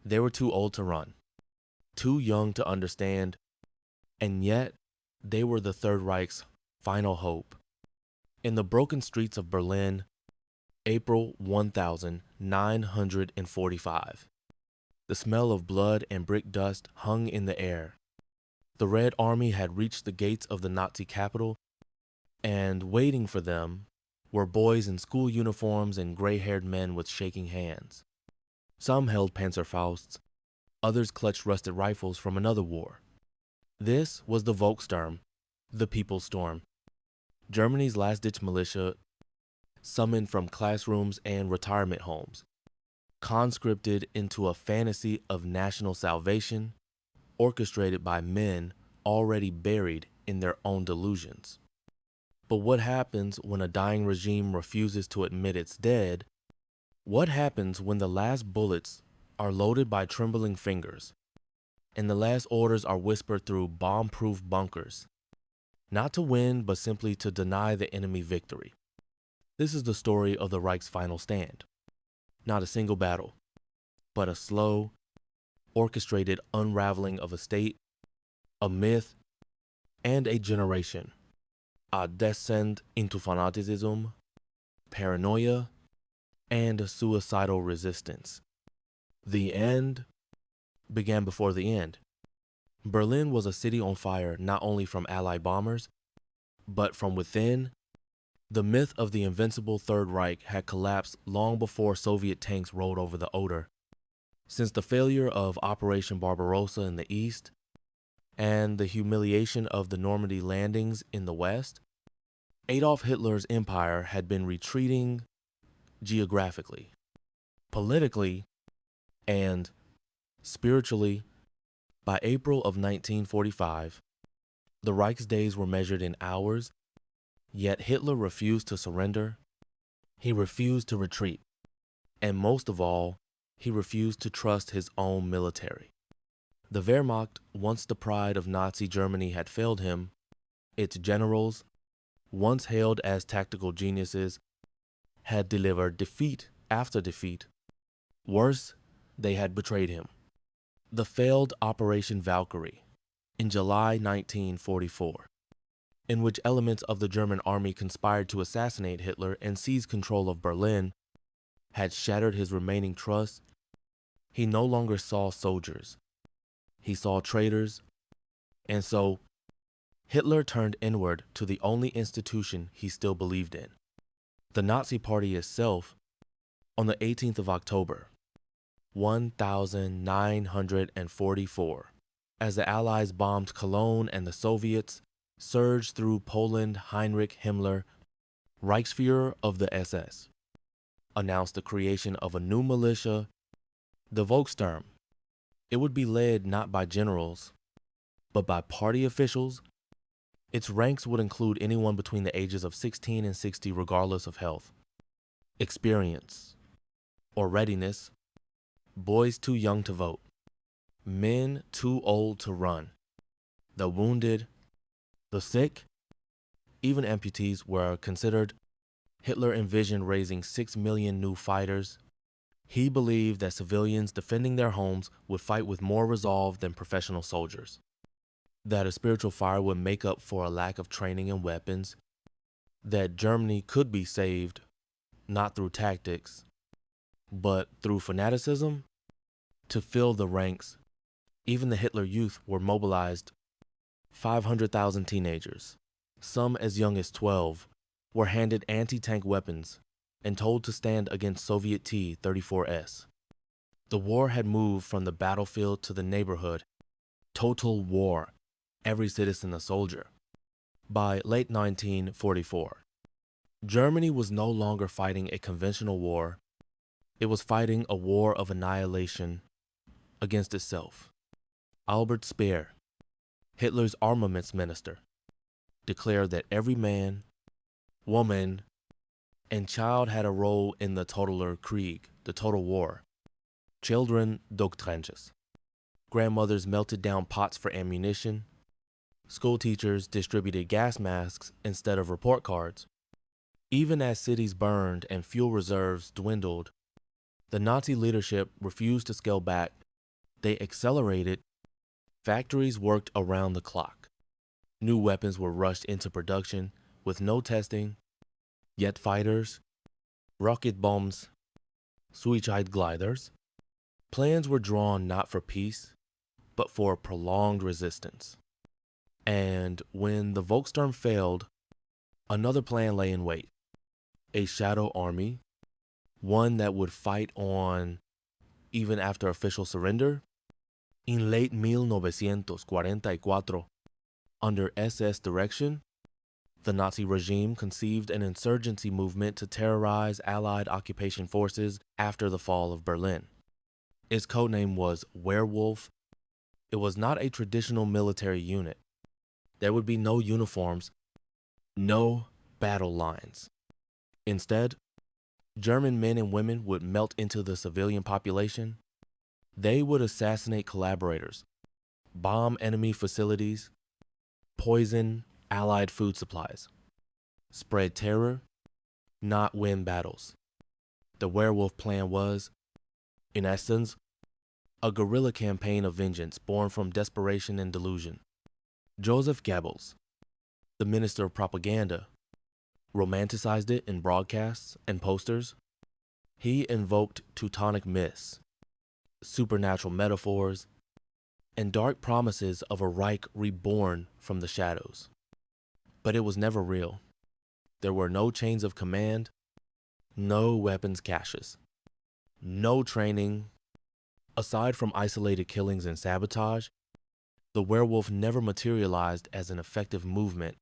They were too old to run, too young to understand, and yet they were the Third Reich's final hope. In the broken streets of Berlin, April 1945, the smell of blood and brick dust hung in the air. The Red Army had reached the gates of the Nazi capital, and waiting for them were boys in school uniforms and gray-haired men with shaking hands. Some held Panzerfausts, others clutched rusted rifles from another war. This was the Volkssturm, the People's Storm, Germany's last-ditch militia summoned from classrooms and retirement homes, conscripted into a fantasy of national salvation, orchestrated by men already buried in their own delusions. But what happens when a dying regime refuses to admit it's dead? What happens when the last bullets are loaded by trembling fingers and the last orders are whispered through bomb-proof bunkers? Not to win, but simply to deny the enemy victory. This is the story of the Reich's final stand. Not a single battle, but a slow, orchestrated unraveling of a state, a myth, and a generation. A descent into fanaticism, paranoia, and suicidal resistance. The end began before the end. Berlin was a city on fire not only from Allied bombers, but from within. The myth of the invincible Third Reich had collapsed long before Soviet tanks rolled over the Oder. Since the failure of Operation Barbarossa in the east and the humiliation of the Normandy landings in the west, Adolf Hitler's empire had been retreating geographically, politically, and spiritually. By April of 1945, the Reich's days were measured in hours, yet Hitler refused to surrender. He refused to retreat. And most of all, he refused to trust his own military. The Wehrmacht, once the pride of Nazi Germany, had failed him. Its generals, once hailed as tactical geniuses, had delivered defeat after defeat. Worse, they had betrayed him. The failed Operation Valkyrie in July 1944, in which elements of the German army conspired to assassinate Hitler and seize control of Berlin, had shattered his remaining trust. He no longer saw soldiers. He saw traitors. And so Hitler turned inward to the only institution he still believed in, the Nazi Party itself. On the 18th of October, 1944, as the Allies bombed Cologne and the Soviets surged through Poland, Heinrich Himmler, Reichsfuhrer of the SS, announced the creation of a new militia, the Volkssturm. It would be led not by generals, but by party officials. Its ranks would include anyone between the ages of 16 and 60 regardless of health, experience, or readiness. Boys too young to vote, men too old to run, the wounded, the sick, even amputees were considered. Hitler envisioned raising 6 million new fighters. He believed that civilians defending their homes would fight with more resolve than professional soldiers, that a spiritual fire would make up for a lack of training and weapons, that Germany could be saved not through tactics, but through fanaticism. To fill the ranks, even the Hitler Youth were mobilized. 500,000 teenagers, some as young as 12, were handed anti-tank weapons and told to stand against Soviet T-34S. The war had moved from the battlefield to the neighborhood. Total war, every citizen a soldier. By late 1944, Germany was no longer fighting a conventional war. It was fighting a war of annihilation against itself. Albert Speer, Hitler's armaments minister, declared that every man, woman, and child had a role in the totaler Krieg, the total war. Children dug trenches. Grandmothers melted down pots for ammunition. School teachers distributed gas masks instead of report cards. Even as cities burned and fuel reserves dwindled, the Nazi leadership refused to scale back They accelerated. Factories worked around the clock. New weapons were rushed into production with no testing. Jet fighters, rocket bombs, suicide gliders. Plans were drawn not for peace, but for prolonged resistance. And when the Volkssturm failed, another plan lay in wait. A shadow army, one that would fight on even after official surrender. In late 1944, under SS direction, the Nazi regime conceived an insurgency movement to terrorize Allied occupation forces after the fall of Berlin. Its codename was Werewolf. It was not a traditional military unit. There would be no uniforms, no battle lines. Instead, German men and women would melt into the civilian population. They would assassinate collaborators, bomb enemy facilities, poison Allied food supplies, spread terror, not win battles. The werewolf plan was, in essence, a guerrilla campaign of vengeance born from desperation and delusion. Joseph Goebbels, the minister of propaganda, romanticized it in broadcasts and posters. He invoked Teutonic myths, supernatural metaphors, and dark promises of a Reich reborn from the shadows. But it was never real. There were no chains of command, no weapons caches, no training. Aside from isolated killings and sabotage, the werewolf never materialized as an effective movement.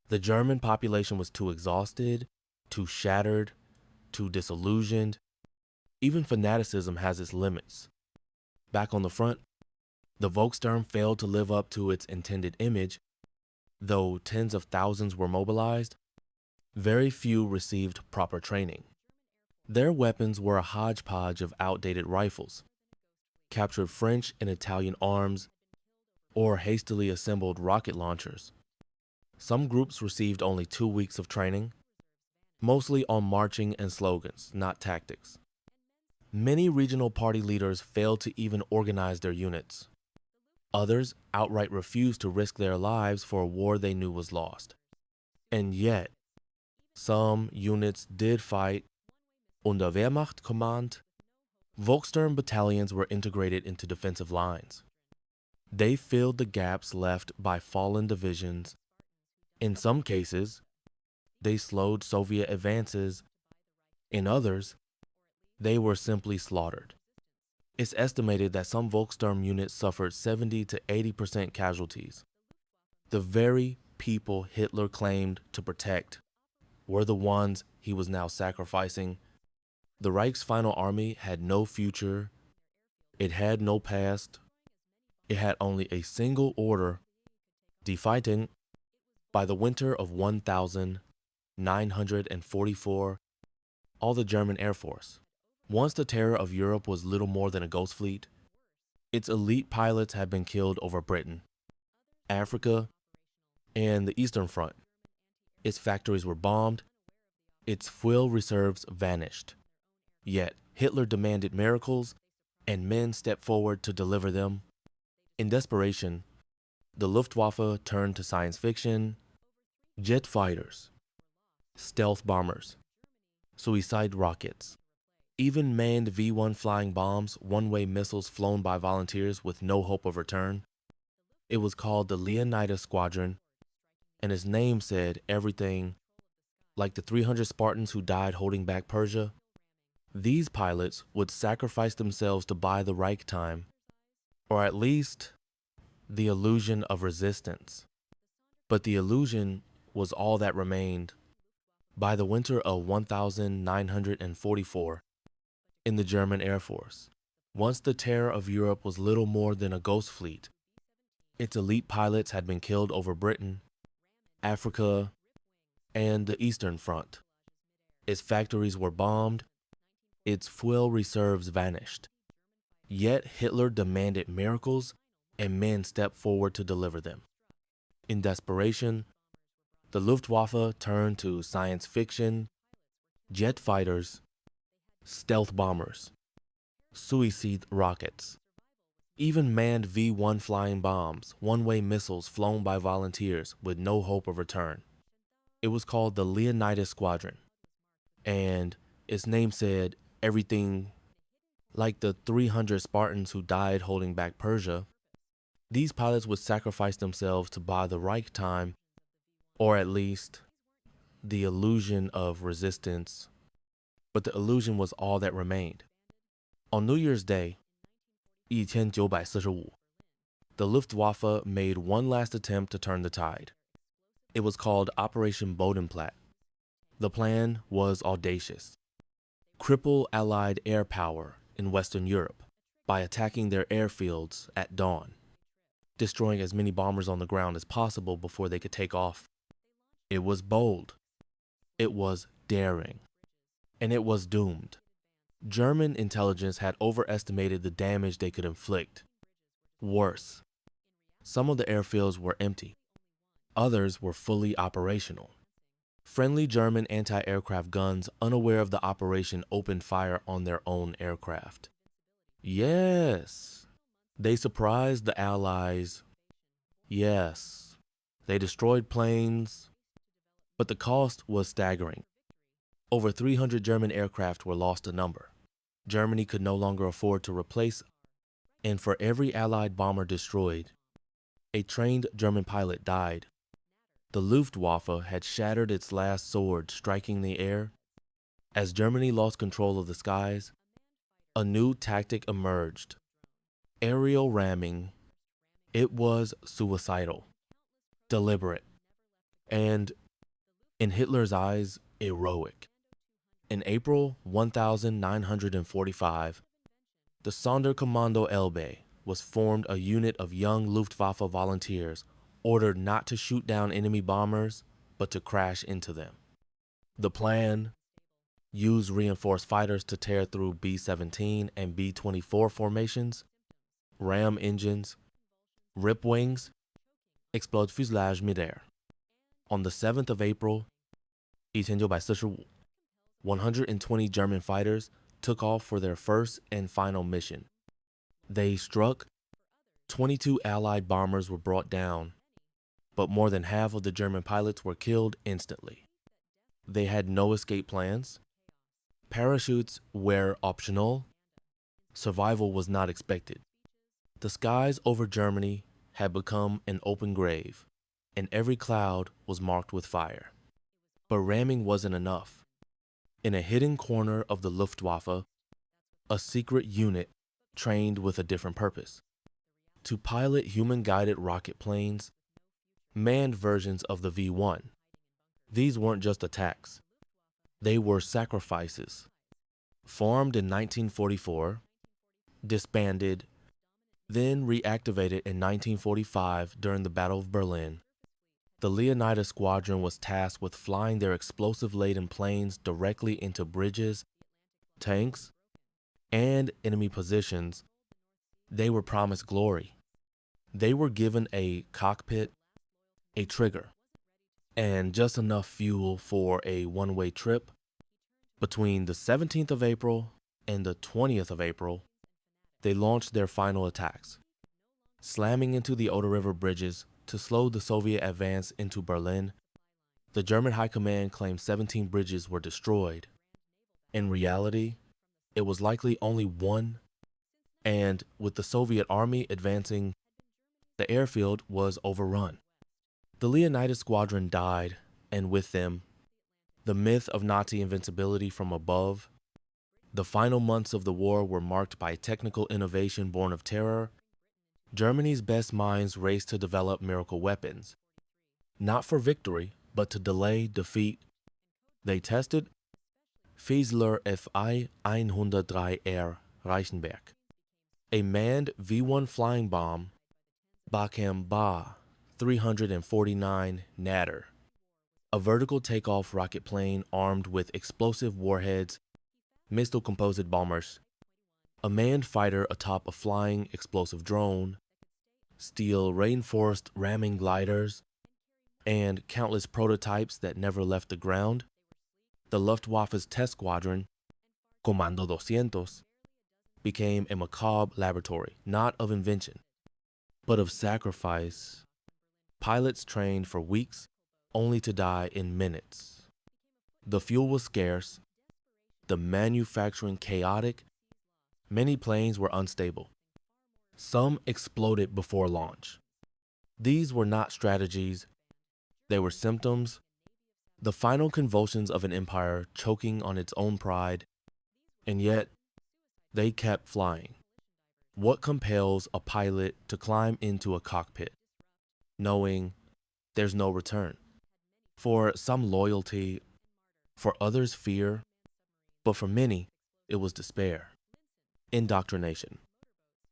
The German population was too exhausted, too shattered, too disillusioned. Even fanaticism has its limits. Back on the front, the Volkssturm failed to live up to its intended image. Though tens of thousands were mobilized, very few received proper training. Their weapons were a hodgepodge of outdated rifles, captured French and Italian arms, or hastily assembled rocket launchers. Some groups received only 2 weeks of training, mostly on marching and slogans, not tactics. Many regional party leaders failed to even organize their units. Others outright refused to risk their lives for a war they knew was lost. And yet, some units did fight. Unter Wehrmachtkommand, Volkssturm battalions were integrated into defensive lines. They filled the gaps left by fallen divisions. In some cases, they slowed Soviet advances. In others, they were simply slaughtered. It's estimated that some Volkssturm units suffered 70 to 80% casualties. The very people Hitler claimed to protect were the ones he was now sacrificing. The Reich's final army had no future. It had no past. It had only a single order: defeating. By the winter of 1944, all the German Air Force. Once the terror of Europe was little more than a ghost fleet, its elite pilots had been killed over Britain, Africa, and the Eastern Front. Its factories were bombed. Its fuel reserves vanished. Yet Hitler demanded miracles, and men stepped forward to deliver them. In desperation, the Luftwaffe turned to science fiction, jet fighters, stealth bombers, suicide rockets, even manned V-1 flying bombs, one-way missiles flown by volunteers with no hope of return. It was called the Leonidas Squadron, and its name said everything. Like the 300 Spartans who died holding back Persia, these pilots would sacrifice themselves to buy the Reich time, or at least the illusion of resistance. But the illusion was all that remained. By the winter of 1944, in the German Air Force, once the terror of Europe was little more than a ghost fleet, its elite pilots had been killed over Britain, Africa, and the Eastern Front. Its factories were bombed. Its fuel reserves vanished. Yet Hitler demanded miracles, and men stepped forward to deliver them. In desperation, the Luftwaffe turned to science fiction, jet fighters, stealth bombers, suicide rockets, even manned V-1 flying bombs, one-way missiles flown by volunteers with no hope of return. It was called the Leonidas Squadron, and its name said everything like the 300 Spartans who died holding back Persia. These pilots would sacrifice themselves to buy the Reich time, or at least the illusion of resistance, but the illusion was all that remained. On New Year's Day, 1945, the Luftwaffe made one last attempt to turn the tide. It was called Operation Bodenplatte. The plan was audacious. Cripple Allied air power in Western Europe by attacking their airfields at dawn, destroying as many bombers on the ground as possible before they could take off. It was bold. It was daring. And it was doomed. German intelligence had overestimated the damage they could inflict. Worse, some of the airfields were empty. Others were fully operational. Friendly German anti-aircraft guns, unaware of the operation, opened fire on their own aircraft. Yes, they surprised the Allies. Yes, they destroyed planes, but the cost was staggering. Over 300 German aircraft were lost to number. Germany could no longer afford to replace, and for every Allied bomber destroyed, a trained German pilot died. The Luftwaffe had shattered its last sword, striking the air. As Germany lost control of the skies, a new tactic emerged: aerial ramming. It was suicidal, deliberate, and, in Hitler's eyes, heroic. In April 1945, the Sonderkommando Elbe was formed, a unit of young Luftwaffe volunteers ordered not to shoot down enemy bombers, but to crash into them. The plan: use reinforced fighters to tear through B-17 and B-24 formations, ram engines, rip wings, explode fuselage midair. On the 7th of April, 1945, 120 German fighters took off for their first and final mission. They struck. 22 Allied bombers were brought down, but more than half of the German pilots were killed instantly. They had no escape plans. Parachutes were optional. Survival was not expected. The skies over Germany had become an open grave, and every cloud was marked with fire. But ramming wasn't enough. In a hidden corner of the Luftwaffe, a secret unit trained with a different purpose: to pilot human-guided rocket planes, manned versions of the V-1. These weren't just attacks. They were sacrifices. Formed in 1944, disbanded, then reactivated in 1945 during the Battle of Berlin, the Leonidas Squadron was tasked with flying their explosive-laden planes directly into bridges, tanks, and enemy positions. They were promised glory. They were given a cockpit, a trigger, and just enough fuel for a one-way trip. Between the 17th of April and the 20th of April, they launched their final attacks, slamming into the Oder River bridges to slow the Soviet advance into Berlin. The German High Command claimed 17 bridges were destroyed. In reality, it was likely only one, and with the Soviet army advancing, the airfield was overrun. The Leonidas Squadron died, and with them, the myth of Nazi invincibility from above. The final months of the war were marked by technical innovation born of terror. Germany's best minds raced to develop miracle weapons, not for victory, but to delay defeat. They tested Fiesler Fi-103R Reichenberg, a manned V-1 flying bomb, Ba 349 Natter, a vertical takeoff rocket plane armed with explosive warheads, missile-composite bombers, a manned fighter atop a flying explosive drone, steel reinforced ramming gliders, and countless prototypes that never left the ground. The Luftwaffe's test squadron, Kommando 200, became a macabre laboratory, not of invention, but of sacrifice. Pilots trained for weeks only to die in minutes. The fuel was scarce, the manufacturing chaotic, many planes were unstable. Some exploded before launch. These were not strategies, they were symptoms, the final convulsions of an empire choking on its own pride, and yet they kept flying. What compels a pilot to climb into a cockpit, knowing there's no return? For some loyalty, for others fear, but for many it was despair. Indoctrination.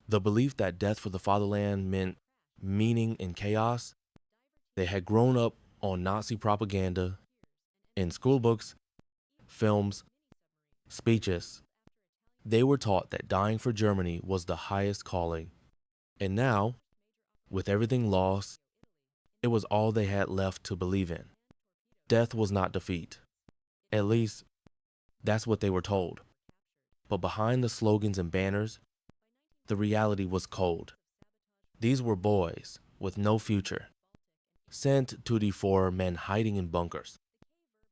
The belief that death for the fatherland meant meaning in chaos. They had grown up on Nazi propaganda, in schoolbooks, films, speeches. They were taught that dying for Germany was the highest calling. And now, with everything lost, it was all they had left to believe in. Death was not defeat. At least, that's what they were told. But behind the slogans and banners, the reality was cold. These were boys with no future, sent to defer men hiding in bunkers.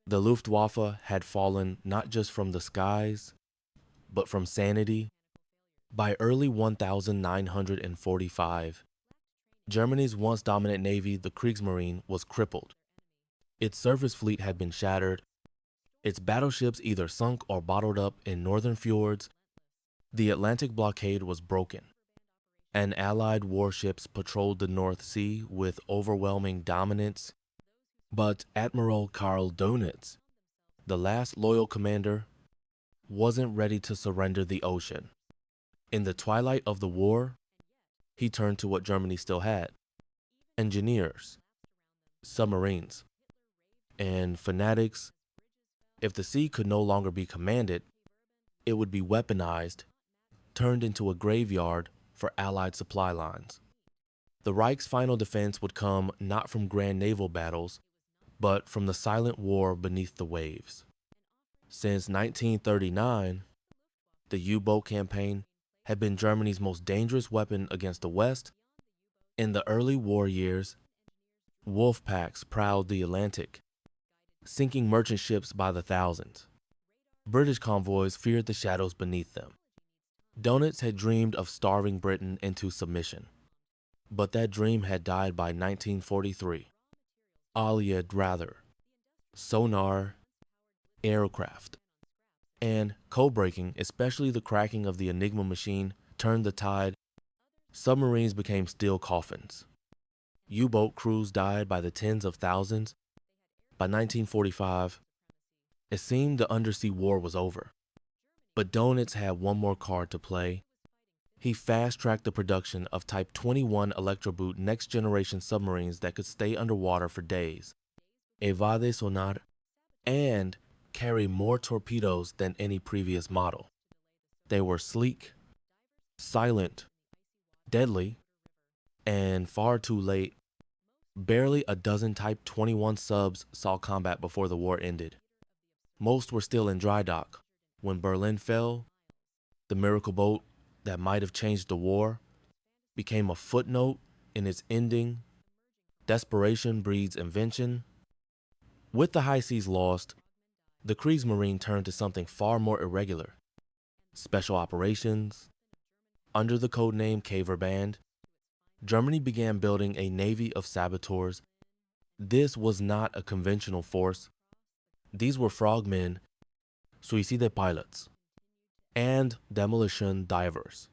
The Luftwaffe had fallen not just from the skies, but from sanity. By early 1945, Germany's once dominant navy, the Kriegsmarine, was crippled. Its surface fleet had been shattered, its battleships either sunk or bottled up in northern fjords. The Atlantic blockade was broken, and Allied warships patrolled the North Sea with overwhelming dominance. But Admiral Karl Dönitz, the last loyal commander, wasn't ready to surrender the ocean. In the twilight of the war, he turned to what Germany still had: engineers, submarines, and fanatics. If the sea could no longer be commanded, it would be weaponized, turned into a graveyard for Allied supply lines. The Reich's final defense would come not from grand naval battles, but from the silent war beneath the waves. Since 1939, the U-boat campaign had been Germany's most dangerous weapon against the West. In the early war years, wolf packs prowled the Atlantic, sinking merchant ships by the thousands. British convoys feared the shadows beneath them. Dönitz had dreamed of starving Britain into submission, but that dream had died by 1943. All you'd rather: sonar, aircraft, and code-breaking, especially the cracking of the Enigma machine, turned the tide. Submarines became steel coffins. U-boat crews died by the tens of thousands. By 1945, it seemed the undersea war was over. But Dönitz had one more card to play. He fast-tracked the production of Type 21 Electroboot next-generation submarines that could stay underwater for days, evade sonar, and carry more torpedoes than any previous model. They were sleek, silent, deadly, and far too late. Barely a dozen Type 21 subs saw combat before the war ended. Most were still in dry dock. When Berlin fell, the miracle boat that might have changed the war became a footnote in its ending. Desperation breeds invention. With the high seas lost, the Kriegsmarine turned to something far more irregular: special operations. Under the codename Käferband, Germany began building a navy of saboteurs. This was not a conventional force. These were frogmen, suicide pilots, and demolition divers.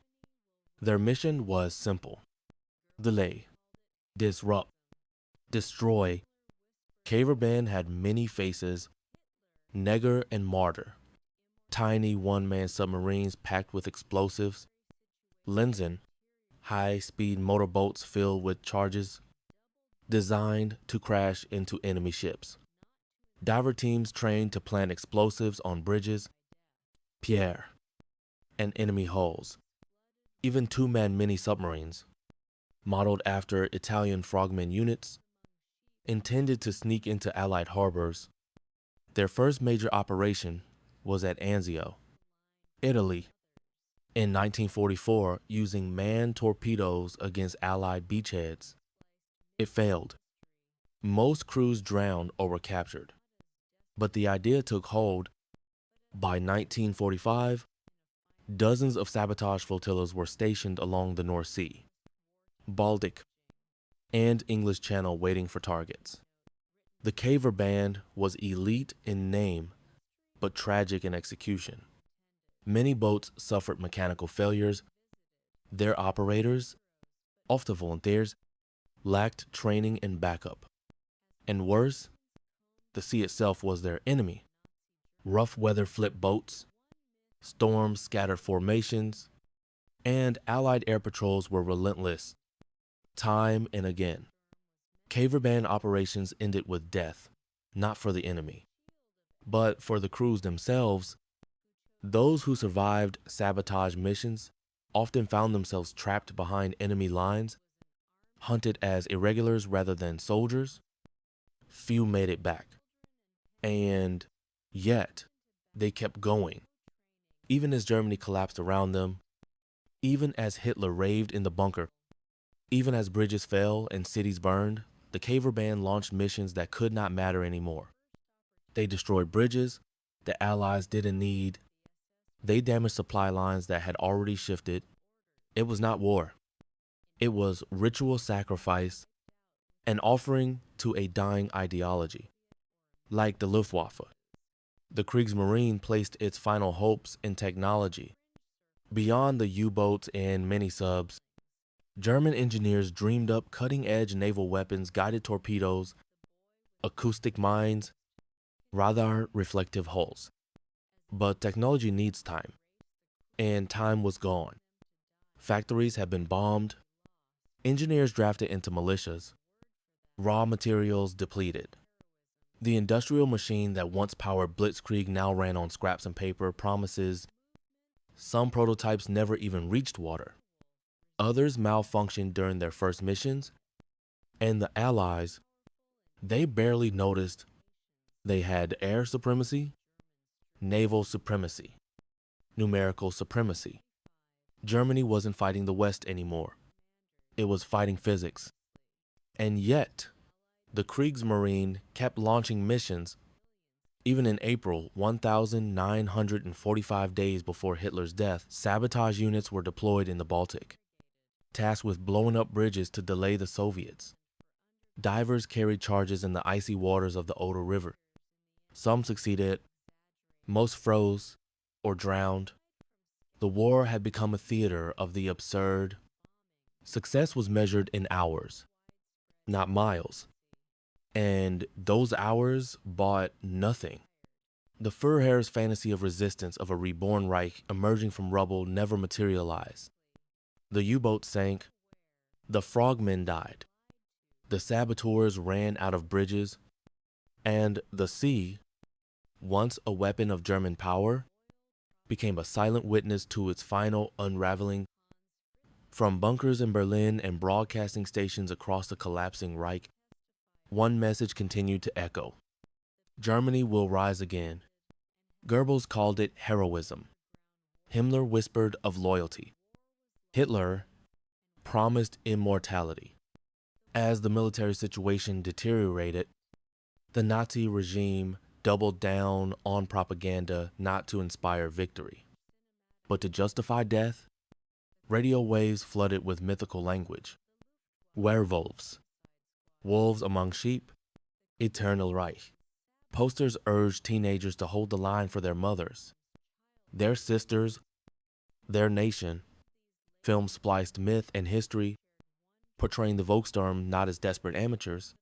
Their mission was simple: delay, disrupt, destroy. Käferband had many faces: Neger and Martyr, tiny one-man submarines packed with explosives; Linsen, high-speed motorboats filled with charges, designed to crash into enemy ships; diver teams trained to plant explosives on bridges; Pierre, and enemy hulls; even two-man mini-submarines, modeled after Italian frogmen units, intended to sneak into Allied harbors. Their first major operation was at Anzio, Italy, In 1944, using manned torpedoes against Allied beachheads, it failed. Most crews drowned or were captured. But the idea took hold. By 1945, dozens of sabotage flotillas were stationed along the North Sea, Baltic, and English Channel waiting for targets. The Caver Band was elite in name, but tragic in execution. Many boats suffered mechanical failures. Their operators, often volunteers, lacked training and backup. And worse, the sea itself was their enemy. Rough weather flipped boats, storms scattered formations, and Allied air patrols were relentless, time and again. Caver Band operations ended with death, not for the enemy, but for the crews themselves. Those who survived sabotage missions often found themselves trapped behind enemy lines, hunted as irregulars rather than soldiers. Few made it back. And yet, they kept going. Even as Germany collapsed around them, even as Hitler raved in the bunker, even as bridges fell and cities burned, the Caver Band launched missions that could not matter anymore. They destroyed bridges the Allies didn't need. They damaged supply lines that had already shifted. It was not war. It was ritual sacrifice, an offering to a dying ideology. Like the Luftwaffe, the Kriegsmarine placed its final hopes in technology. Beyond the U-boats and mini-subs, German engineers dreamed up cutting-edge naval weapons, guided torpedoes, acoustic mines, radar-reflective hulls. But technology needs time, and time was gone. Factories had been bombed, engineers drafted into militias, raw materials depleted. The industrial machine that once powered Blitzkrieg now ran on scraps and paper, promises. Some prototypes never even reached water. Others malfunctioned during their first missions, and the Allies, they barely noticed. They had air supremacy, naval supremacy, numerical supremacy. Germany wasn't fighting the West anymore. It was fighting physics. And yet, the Kriegsmarine kept launching missions. Even in April, 1,945 days before Hitler's death, sabotage units were deployed in the Baltic, tasked with blowing up bridges to delay the Soviets. Divers carried charges in the icy waters of the Oder River. Some succeeded, most froze or drowned. The war had become a theater of the absurd. Success was measured in hours, not miles. And those hours bought nothing. The Führer's fantasy of resistance of a reborn Reich emerging from rubble never materialized. The U-boat sank. The frogmen died. The saboteurs ran out of bridges. And the sea, once a weapon of German power, became a silent witness to its final unraveling. From bunkers in Berlin and broadcasting stations across the collapsing Reich, one message continued to echo. Germany will rise again. Goebbels called it heroism. Himmler whispered of loyalty. Hitler promised immortality. As the military situation deteriorated, the Nazi regime doubled down on propaganda not to inspire victory, but to justify death. Radio waves flooded with mythical language. Werewolves, wolves among sheep, eternal Reich. Posters urged teenagers to hold the line for their mothers, their sisters, their nation. Films spliced myth and history, portraying the Volkssturm not as desperate amateurs,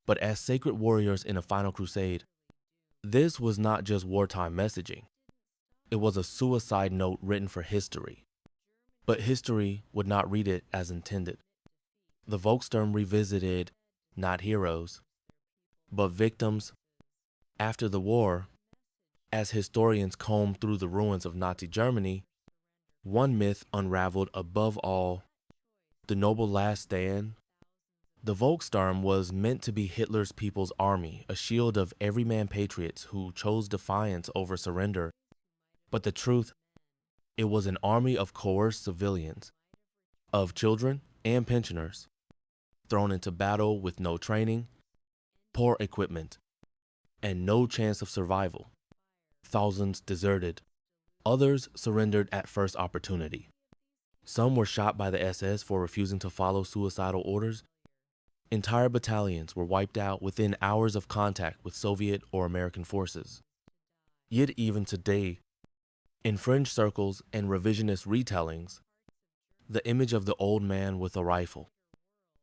but as sacred warriors in a final crusade. This was not just wartime messaging. It was a suicide note written for history. But history would not read it as intended. The Volkssturm revisited not heroes, but victims. After the war, as historians combed through the ruins of Nazi Germany, one myth unraveled above all: the noble last stand. The Volkssturm was meant to be Hitler's People's Army, a shield of everyman patriots who chose defiance over surrender. But the truth, It was an army of coerced civilians, of children and pensioners, thrown into battle with no training, poor equipment, and no chance of survival. Thousands deserted. Others surrendered at first opportunity. Some were shot by the SS for refusing to follow suicidal orders. Entire battalions were wiped out within hours of contact with Soviet or American forces. Yet even today, in fringe circles and revisionist retellings, the image of the old man with a rifle,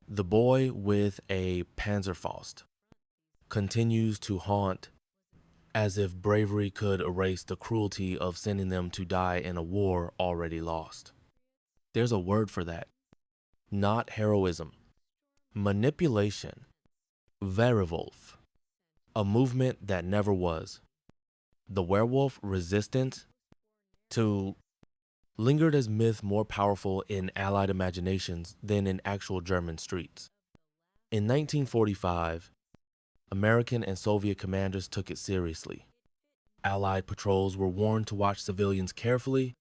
the boy with a Panzerfaust, continues to haunt, as if bravery could erase the cruelty of sending them to die in a war already lost. There's a word for that. Not heroism. Manipulation. Werewolf. A movement that never was. The werewolf resistant to lingered as myth more powerful in Allied imaginations than in actual German streets. In 1945, American and Soviet commanders took it seriously. Allied patrols were warned to watch civilians carefully.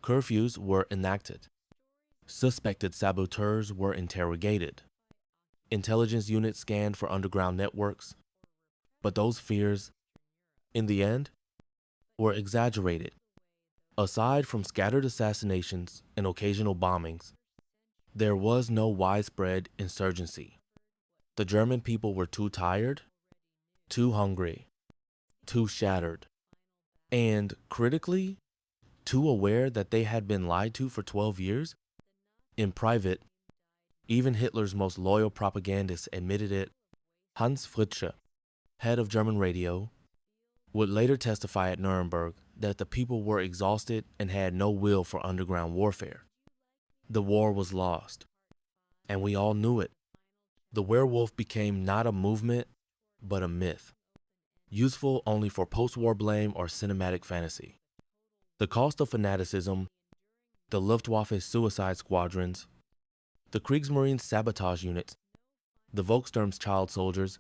Curfews were enacted. Suspected saboteurs were interrogated. Intelligence units scanned for underground networks. But those fears, in the end, were exaggerated. Aside from scattered assassinations and occasional bombings, there was no widespread insurgency. The German people were too tired, too hungry, too shattered, and, critically, too aware that they had been lied to for 12 years. In private, even Hitler's most loyal propagandists admitted it. Hans Fritzsche, head of German radio, would later testify at Nuremberg that the people were exhausted and had no will for underground warfare. The war was lost, and we all knew it. The werewolf became not a movement, but a myth, useful only for post-war blame or cinematic fantasy. The cost of fanaticism, the Luftwaffe suicide squadrons, the Kriegsmarine sabotage units, the Volkssturm's child soldiers,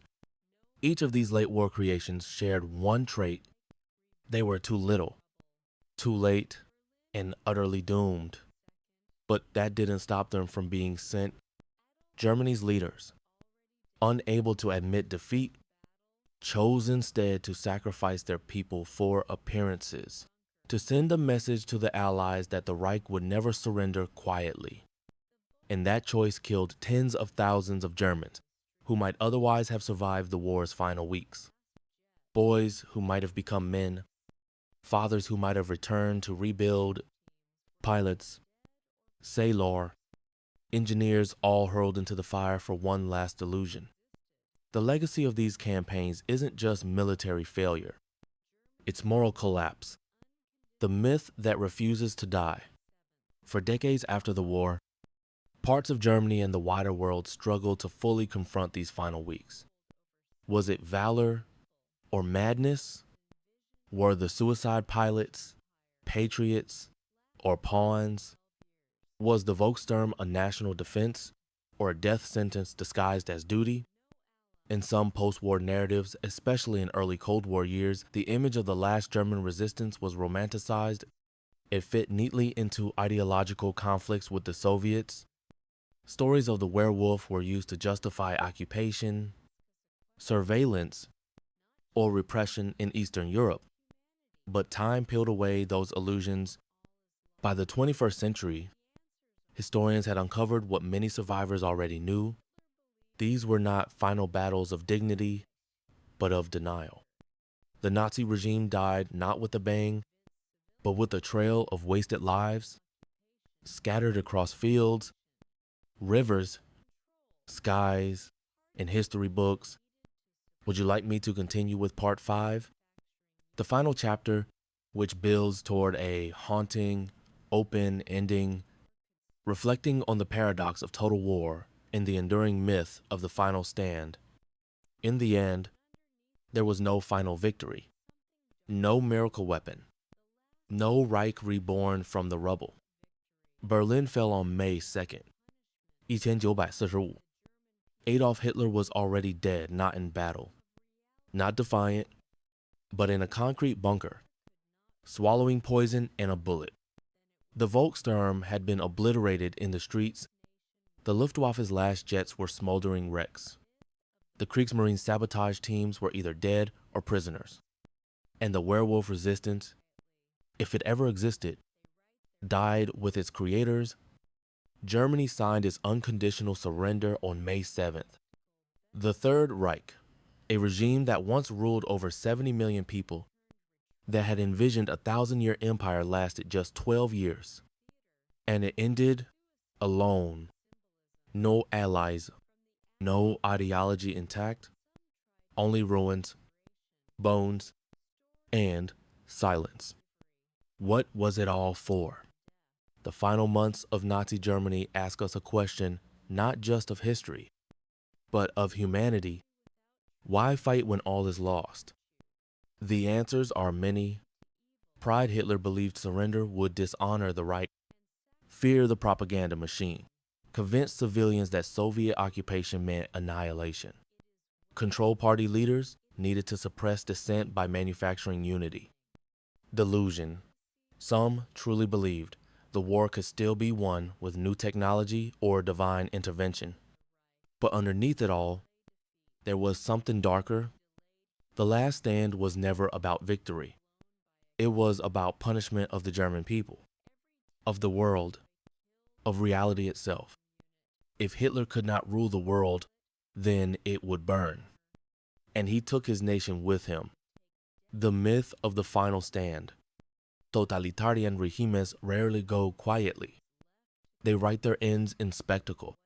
each of these late war creations shared one trait. They were too little, too late, and utterly doomed. But that didn't stop them from being sent. Germany's leaders, unable to admit defeat, chose instead to sacrifice their people for appearances, to send a message to the Allies that the Reich would never surrender quietly. And that choice killed tens of thousands of Germans who might otherwise have survived the war's final weeks. Boys who might have become men, fathers who might have returned to rebuild, pilots, sailors, engineers all hurled into the fire for one last illusion. The legacy of these campaigns isn't just military failure. It's moral collapse. The myth that refuses to die. For decades after the war, parts of Germany and the wider world struggled to fully confront these final weeks. Was it valor or madness? Were the suicide pilots patriots or pawns? Was the Volkssturm a national defense or a death sentence disguised as duty? In some post-war narratives, especially in early Cold War years, the image of the last German resistance was romanticized. It fit neatly into ideological conflicts with the Soviets. Stories of the werewolf were used to justify occupation, surveillance, or repression in Eastern Europe. But time peeled away those illusions. By the 21st century, historians had uncovered what many survivors already knew. These were not final battles of dignity, but of denial. The Nazi regime died not with a bang, but with a trail of wasted lives, scattered across fields, rivers, skies, and history books. Would you like me to continue with part 5? The final chapter, which builds toward a haunting, open ending, reflecting on the paradox of total war and the enduring myth of the final stand. In the end, there was no final victory, no miracle weapon, no Reich reborn from the rubble. Berlin fell on May 2nd, 1945. Adolf Hitler was already dead, not in battle, not defiant, but in a concrete bunker, swallowing poison and a bullet. The Volkssturm had been obliterated in the streets. The Luftwaffe's last jets were smoldering wrecks. The Kriegsmarine sabotage teams were either dead or prisoners. And the werewolf resistance, if it ever existed, died with its creators. Germany signed its unconditional surrender on May 7th. The Third Reich, a regime that once ruled over 70 million people, that had envisioned a 1,000-year empire, lasted just 12 years. And it ended alone. No allies, no ideology intact, only ruins, bones, and silence. What was it all for? The final months of Nazi Germany ask us a question not just of history, but of humanity. Why fight when all is lost? The answers are many. Pride Hitler believed surrender would dishonor the Reich, fear the propaganda machine, convince civilians that Soviet occupation meant annihilation. Control party leaders needed to suppress dissent by manufacturing unity. Delusion. Some truly believed the war could still be won with new technology or divine intervention. But underneath it all, there was something darker. The Last Stand was never about victory. It was about punishment of the German people, of the world, of reality itself. If Hitler could not rule the world, then it would burn. And he took his nation with him. The myth of the final stand. Totalitarian regimes rarely go quietly. They write their ends in spectacle.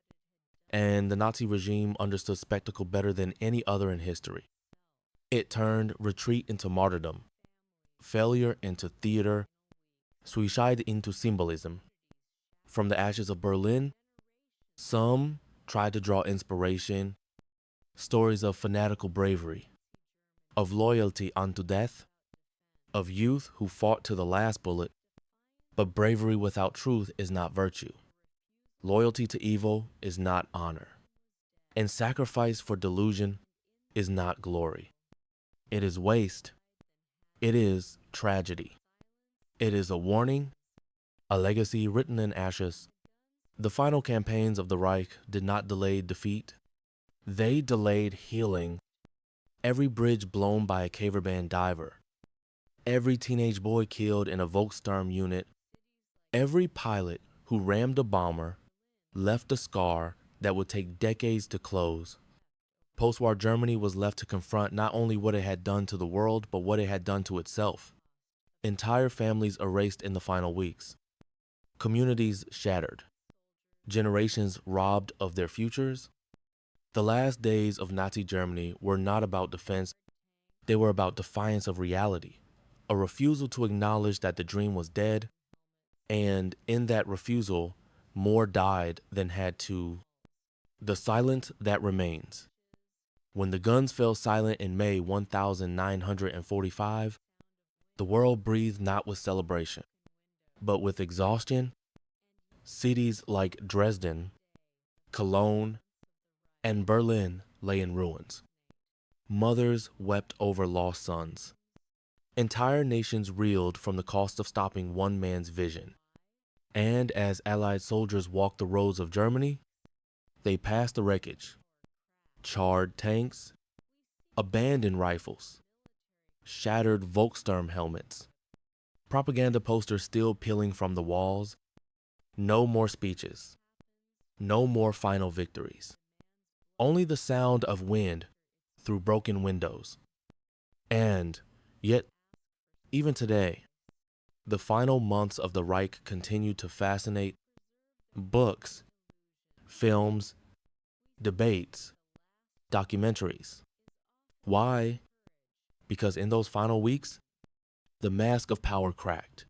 And the Nazi regime understood spectacle better than any other in history. It turned retreat into martyrdom, failure into theater, suicide into symbolism. From the ashes of Berlin, some tried to draw inspiration, stories of fanatical bravery, of loyalty unto death, of youth who fought to the last bullet. But bravery without truth is not virtue. Loyalty to evil is not honor. And sacrifice for delusion is not glory. It is waste. It is tragedy. It is a warning, a legacy written in ashes. The final campaigns of the Reich did not delay defeat. They delayed healing. Every bridge blown by a caverband diver, every teenage boy killed in a Volkssturm unit, every pilot who rammed a bomber left a scar that would take decades to close. Post-war Germany was left to confront not only what it had done to the world, but what it had done to itself. Entire families erased in the final weeks. Communities shattered. Generations robbed of their futures. The last days of Nazi Germany were not about defense. They were about defiance of reality, a refusal to acknowledge that the dream was dead, and in that refusal, more died than had to. The silence that remains. When the guns fell silent in May 1945, the world breathed not with celebration, but with exhaustion. Cities like Dresden, Cologne, and Berlin lay in ruins. Mothers wept over lost sons. Entire nations reeled from the cost of stopping one man's vision. And as Allied soldiers walked the roads of Germany, they passed the wreckage. Charred tanks, abandoned rifles, shattered Volkssturm helmets, propaganda posters still peeling from the walls. No more speeches. No more final victories. Only the sound of wind through broken windows. And yet, even today, the final months of the Reich continue to fascinate. Books, films, debates, documentaries. Why? Because in those final weeks, the mask of power cracked.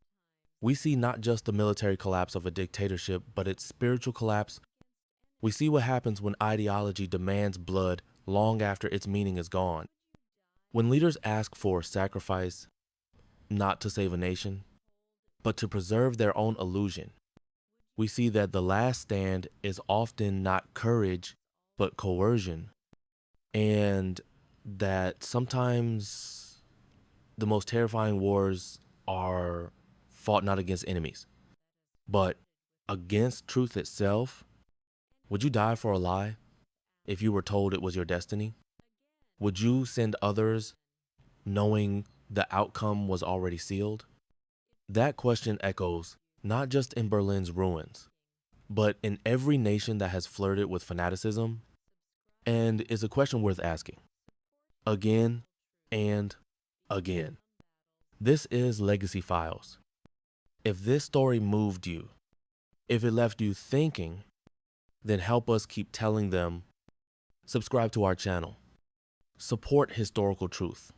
We see not just the military collapse of a dictatorship, but its spiritual collapse. We see what happens when ideology demands blood long after its meaning is gone. When leaders ask for sacrifice, not to save a nation, but to preserve their own illusion, we see that the last stand is often not courage, but coercion. And that sometimes the most terrifying wars are fought not against enemies, But against truth itself, would you die for a lie if you were told it was your destiny? Would you send others knowing the outcome was already sealed? That question echoes not just in Berlin's ruins, but in every nation that has flirted with fanaticism, and is a question worth asking again and again. This is Legacy Files. If this story moved you, if it left you thinking, then help us keep telling them. Subscribe to our channel. Support historical truth,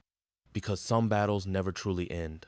because some battles never truly end.